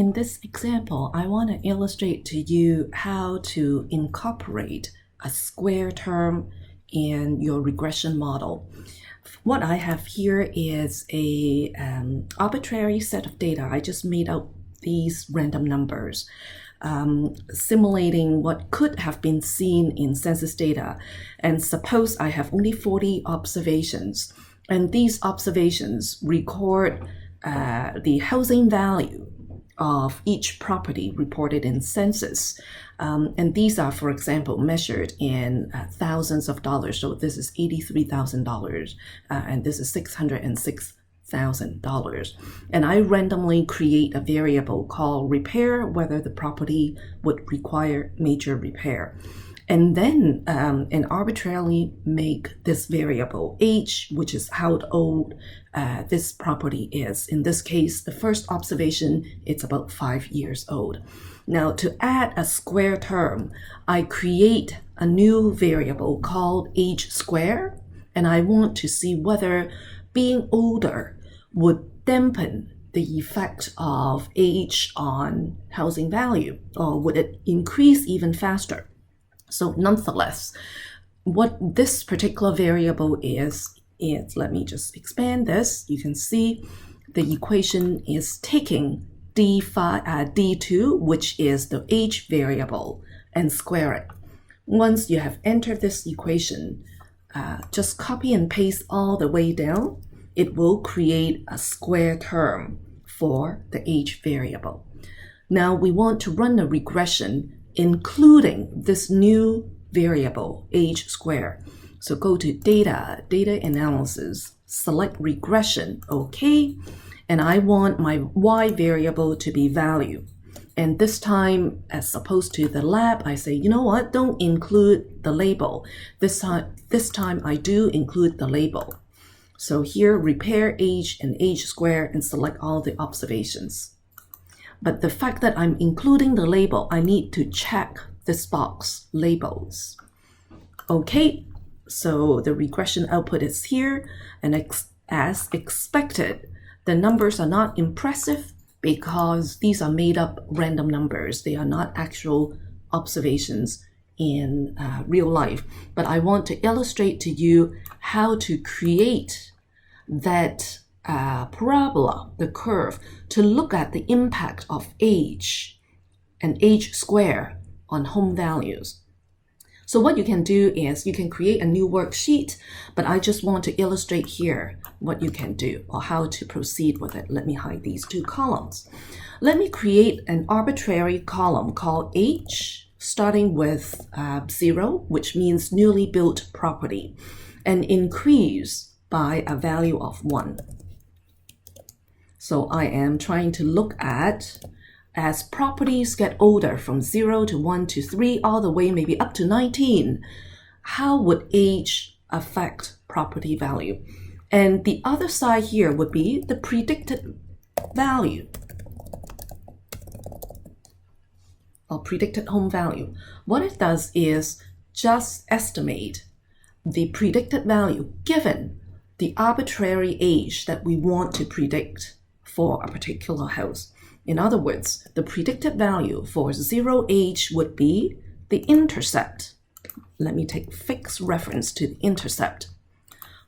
In this example, I want to illustrate to you how to incorporate a square term in your regression model. What I have here is a arbitrary set of data. I just made out these random numbers, simulating what could have been seen in census data. And suppose I have only 40 observations, and these observations record the housing value of each property reported in census. And these are, for example, measured in thousands of dollars. So this is $83,000, and this is $606,000. And I randomly create a variable called repair, whether the property would require major repair. And then and arbitrarily make this variable age, which is how old this property is. In this case, the first observation, it's about 5 years old. Now, to add a square term, I create a new variable called age square, and I want to see whether being older would dampen the effect of age on housing value, or would it increase even faster? So nonetheless, what this particular variable is, let me just expand this. You can see the equation is taking D2, which is the age variable, and square it. Once you have entered this equation, just copy and paste all the way down. It will create a square term for the age variable. Now we want to run a regression including this new variable, age square. So go to data analysis, select regression, okay. And I want my y variable to be value. And this time, as opposed to the lab, I say, you know what, don't include the label. This time I do include the label. So here, repair age and age square, and select all the observations. But the fact that I'm including the label, I need to check this box, labels. Okay, so the regression output is here, and as expected, the numbers are not impressive because these are made up random numbers. They are not actual observations in real life. But I want to illustrate to you how to create that parabola, the curve, to look at the impact of age and age square on home values. So what you can do is you can create a new worksheet, but I just want to illustrate here what you can do or how to proceed with it. Let me hide these two columns. Let me create an arbitrary column called age, starting with 0, which means newly built property, and increase by a value of 1. So I am trying to look at, as properties get older from 0 to 1 to 3, all the way maybe up to 19, how would age affect property value? And the other side here would be the predicted value, or predicted home value. What it does is just estimate the predicted value given the arbitrary age that we want to predict for a particular house. In other words, the predicted value for 0 age would be the intercept. Let me take fixed reference to the intercept.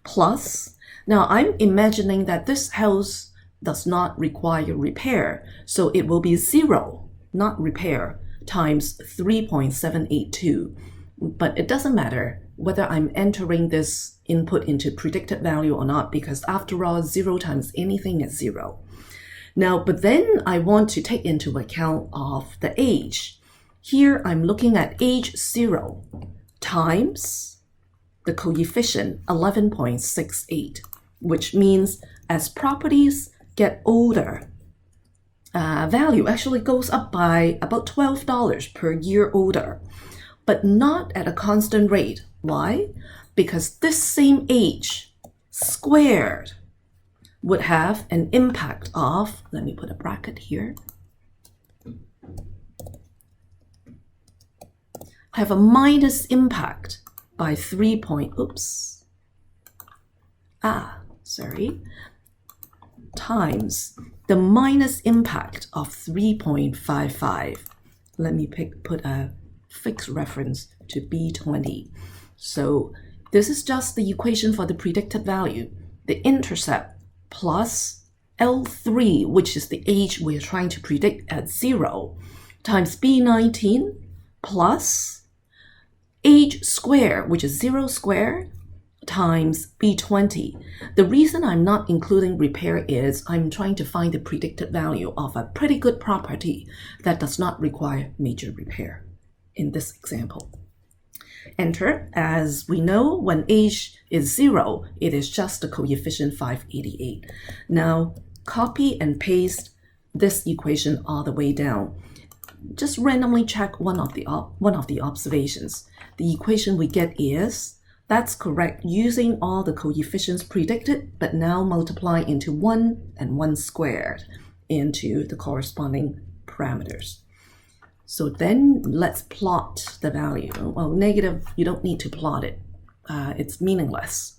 Plus, now I'm imagining that this house does not require repair, so it will be 0, not repair, times 3.782. But it doesn't matter whether I'm entering this input into predicted value or not, because after all, 0 times anything is 0. Now, but then I want to take into account of the age. Here I'm looking at age 0 times the coefficient 11.68, which means as properties get older, value actually goes up by about $12 per year older, but not at a constant rate. Why? Because this same age squared would have an impact of, let me put a bracket here, have a minus impact by 3 times the minus impact of 3.55. Let me put a fixed reference to B20. So this is just the equation for the predicted value. The intercept plus L3, which is the age we're trying to predict at 0, times B19 plus age squared, which is 0 squared, times B20. The reason I'm not including repair is I'm trying to find the predicted value of a pretty good property that does not require major repair in this example. Enter. As we know, when age is 0, it is just the coefficient 588. Now, copy and paste this equation all the way down. Just randomly check one of the observations. The equation we get is, that's correct, using all the coefficients predicted, but now multiply into 1 and 1 squared into the corresponding parameters. So then let's plot the value. Well, negative, you don't need to plot it. It's meaningless.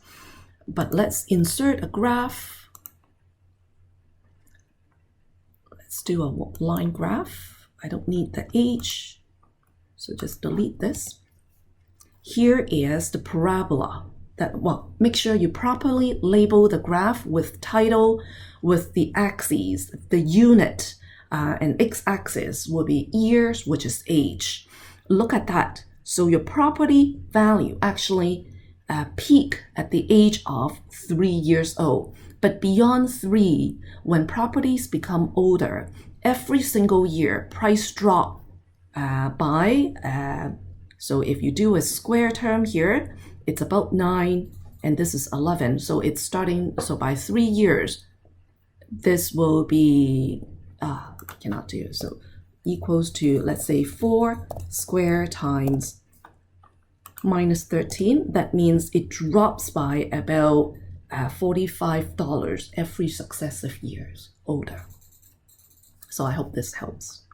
But let's insert a graph. Let's do a line graph. I don't need the age, so just delete this. Here is the parabola. Make sure you properly label the graph with title, with the axes, the unit, and x-axis will be years, which is age. Look at that. So your property value actually peak at the age of 3 years old. But beyond 3, when properties become older, every single year price drop so if you do a square term here, it's about 9, and this is 11. So it's starting, so by 3 years, this will be, cannot do, so equals to, let's say 4 square times minus 13. That means it drops by about $45 every successive years older. So I hope this helps.